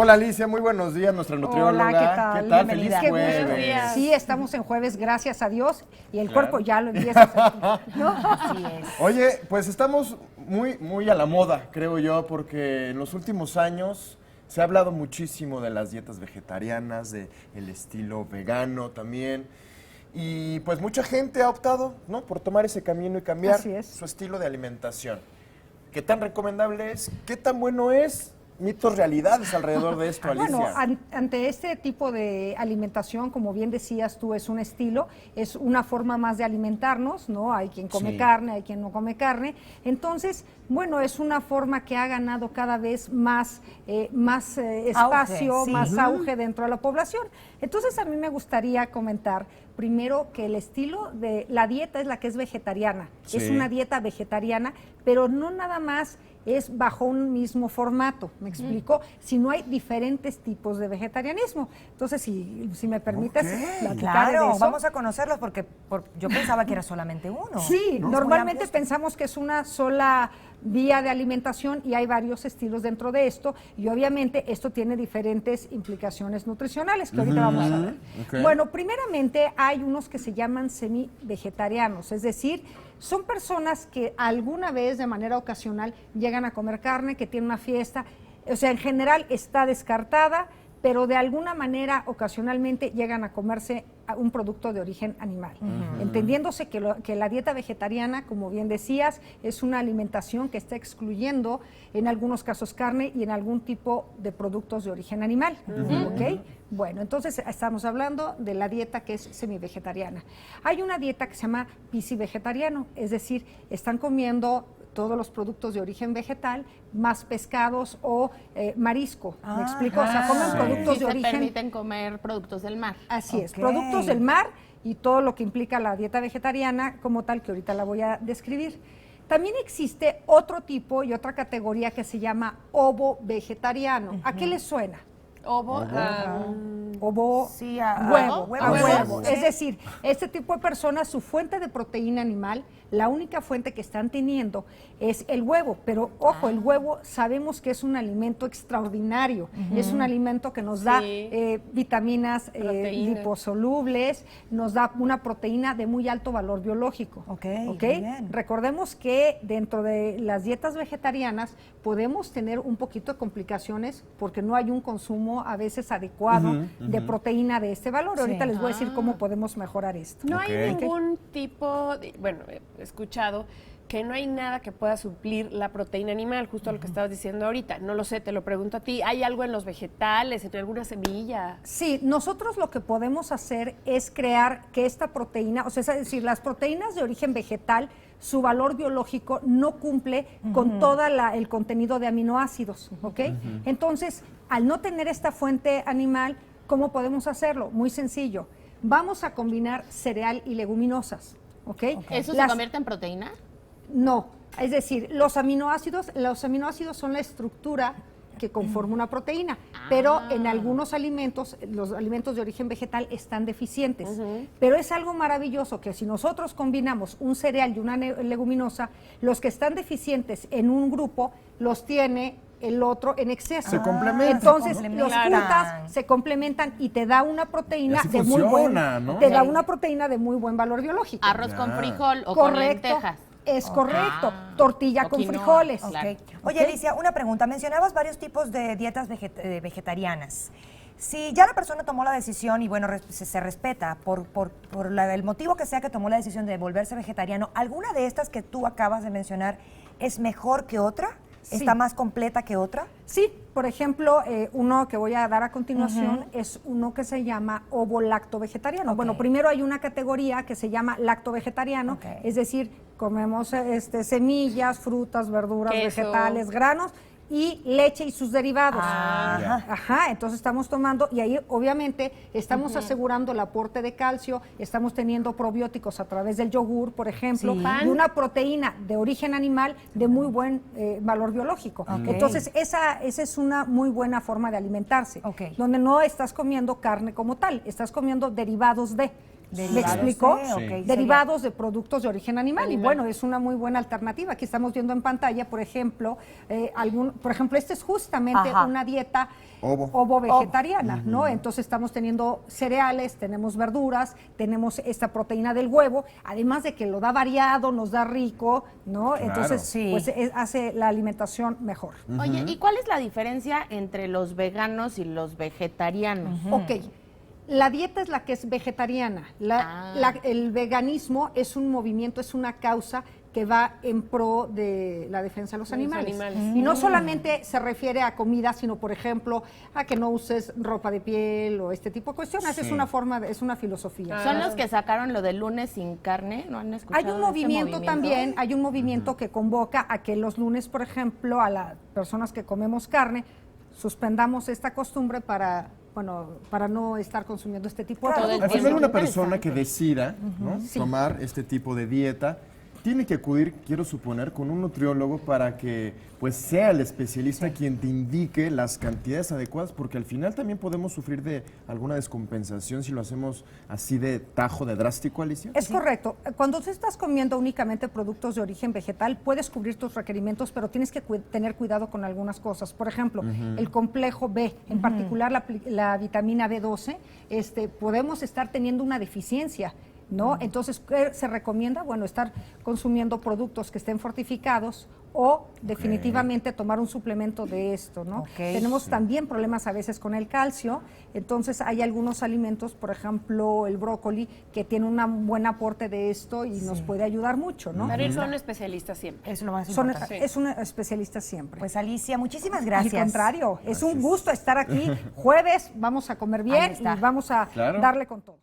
Hola Alicia, muy buenos días, nuestra nutrióloga. Hola, ¿qué tal? ¿Qué tal? Bienvenida. Feliz Buenos jueves. días. Sí, estamos en jueves, gracias a Dios, y el cuerpo ya lo empieza a sentir, ¿no? Así es. Oye, pues estamos muy a la moda, creo yo, porque en los últimos años se ha hablado muchísimo de las dietas vegetarianas, de el estilo vegano también. Y pues mucha gente ha optado, ¿no?, por tomar ese camino y cambiar Así es. su estilo de alimentación. ¿Qué tan recomendable es? ¿Qué tan bueno es? Mitos, realidades alrededor de esto, Alicia. Bueno, ante este tipo de alimentación, como bien decías tú, es un estilo, es una forma más de alimentarnos, ¿no? Hay quien come carne, hay quien no come carne. Entonces, bueno, es una forma que ha ganado cada vez más, espacio, auge, sí. más auge dentro de la población. Entonces, a mí me gustaría comentar primero que el estilo de la dieta es la que es vegetariana. Sí. Es una dieta vegetariana, pero no nada más es bajo un mismo formato, ¿me explico? Si no hay diferentes tipos de vegetarianismo. Entonces, si me permites platicar Claro, de eso. vamos a conocerlos porque yo pensaba que era solamente uno. Sí, ¿no? normalmente pensamos que es una sola vía de alimentación y hay varios estilos dentro de esto y obviamente esto tiene diferentes implicaciones nutricionales que ahorita vamos a ver. Okay. Bueno, primeramente hay unos que se llaman semi-vegetarianos, es decir, son personas que alguna vez de manera ocasional llegan a comer carne, que tienen una fiesta, o sea, en general está descartada, pero de alguna manera ocasionalmente llegan a comerse un producto de origen animal. Entendiéndose que la dieta vegetariana, como bien decías, es una alimentación que está excluyendo en algunos casos carne y en algún tipo de productos de origen animal. ¿Ok? Bueno, entonces estamos hablando de la dieta que es semi-vegetariana. Hay una dieta que se llama piscivegetariano, es decir, están comiendo todos los productos de origen vegetal, más pescados o marisco. ¿Me explico? O sea, comen productos de origen. Se permiten comer productos del mar. Así es, productos del mar y todo lo que implica la dieta vegetariana como tal, que ahorita la voy a describir. También existe otro tipo y otra categoría que se llama ovo-vegetariano. ¿A qué les suena? Ovo, Ovo, Sí, huevo. sí. Es decir, este tipo de personas, su fuente de proteína animal, la única fuente que están teniendo es el huevo. Pero, ojo, el huevo sabemos que es un alimento extraordinario. Es un alimento que nos da vitaminas liposolubles, nos da una proteína de muy alto valor biológico. Ok, ¿Ok? muy bien. Recordemos que dentro de las dietas vegetarianas podemos tener un poquito de complicaciones porque no hay un consumo a veces adecuado de proteína de este valor. Ahorita les voy a decir cómo podemos mejorar esto. no hay ningún tipo, bueno, he escuchado que no hay nada que pueda suplir la proteína animal, justo lo que estabas diciendo ahorita. No lo sé, te lo pregunto a ti. ¿Hay algo en los vegetales, en alguna semilla? Sí, nosotros lo que podemos hacer es crear que esta proteína, o sea, es decir, las proteínas de origen vegetal, su valor biológico no cumple con todo el contenido de aminoácidos, ¿ok? Entonces, al no tener esta fuente animal, ¿cómo podemos hacerlo? Muy sencillo. Vamos a combinar cereal y leguminosas, ¿ok? ¿Eso se convierte en proteína? No, es decir, los aminoácidos son la estructura que conforma una proteína, pero en algunos alimentos, los alimentos de origen vegetal están deficientes. Pero es algo maravilloso que si nosotros combinamos un cereal y una leguminosa, los que están deficientes en un grupo los tiene el otro en exceso. Se complementan. Entonces, Se los complementan. juntas, se complementan y te da una proteína Así de muy buen, funciona, ¿no? te da una proteína de muy buen valor biológico. Arroz con frijol o con lentejas. Es correcto. Tortilla O con quinoa, frijoles. claro. Ok. Oye, Alicia, una pregunta. Mencionabas varios tipos de dietas vegetarianas. Si ya la persona tomó la decisión y bueno, se respeta por el motivo que sea que tomó la decisión de volverse vegetariano, ¿alguna de estas que tú acabas de mencionar es mejor que otra? Sí. ¿Está más completa que otra? Sí, por ejemplo, uno que voy a dar a continuación es uno que se llama ovo-lacto-vegetariano. Ok. Bueno, primero hay una categoría que se llama lacto-vegetariano, Ok. es decir, comemos semillas, frutas, verduras, Queso. vegetales, granos y leche y sus derivados. Ajá. Ajá, entonces estamos tomando y ahí obviamente estamos asegurando el aporte de calcio, estamos teniendo probióticos a través del yogur, por ejemplo, Sí. y una proteína de origen animal de muy buen valor biológico. Ok. Entonces esa es una muy buena forma de alimentarse, Ok. donde no estás comiendo carne como tal, estás comiendo derivados de. ¿Me explico? ok, Derivados de productos de origen animal. Y bueno, es una muy buena alternativa. Aquí estamos viendo en pantalla, por ejemplo, este es justamente Ajá. una dieta Ovo. vegetariana, ¿no? Entonces estamos teniendo cereales, tenemos verduras, tenemos esta proteína del huevo, además de que lo da variado, nos da rico, ¿no? Claro. Entonces, Sí. pues hace la alimentación mejor. Oye, ¿y cuál es la diferencia entre los veganos y los vegetarianos? Ok, la dieta es la que es vegetariana. El veganismo es un movimiento, es una causa que va en pro de la defensa de los animales. Y no solamente se refiere a comida, sino, por ejemplo, a que no uses ropa de piel o este tipo de cuestiones. Sí. Es una forma, es una filosofía. ¿Son los que sacaron lo del lunes sin carne? ¿No han escuchado Hay un de este movimiento también, hay un movimiento que convoca a que los lunes, por ejemplo, a las personas que comemos carne, suspendamos esta costumbre para no estar consumiendo este tipo de Claro, productos. Al final Eso una es persona interesante. que decida, ¿no?, Sí. tomar este tipo de dieta, tiene que acudir, quiero suponer, con un nutriólogo para que pues sea el especialista quien te indique las cantidades adecuadas, porque al final también podemos sufrir de alguna descompensación si lo hacemos así de tajo, de drástico, Alicia. Es correcto. Cuando tú estás comiendo únicamente productos de origen vegetal, puedes cubrir tus requerimientos, pero tienes que tener cuidado con algunas cosas. Por ejemplo, el complejo B, en particular la vitamina B12, podemos estar teniendo una deficiencia, ¿no? Entonces, ¿qué se recomienda? Bueno, estar consumiendo productos que estén fortificados o definitivamente tomar un suplemento de esto, ¿no? Ok. Tenemos también problemas a veces con el calcio, entonces hay algunos alimentos, por ejemplo, el brócoli, que tiene un buen aporte de esto y nos puede ayudar mucho, ¿no? Para ir con un especialista siempre. Es lo más Son- importante. es una especialista siempre. Pues Alicia, muchísimas gracias. Al contrario, es un gusto estar aquí. Jueves vamos a comer bien Ahí está. y vamos a Claro. darle con todo.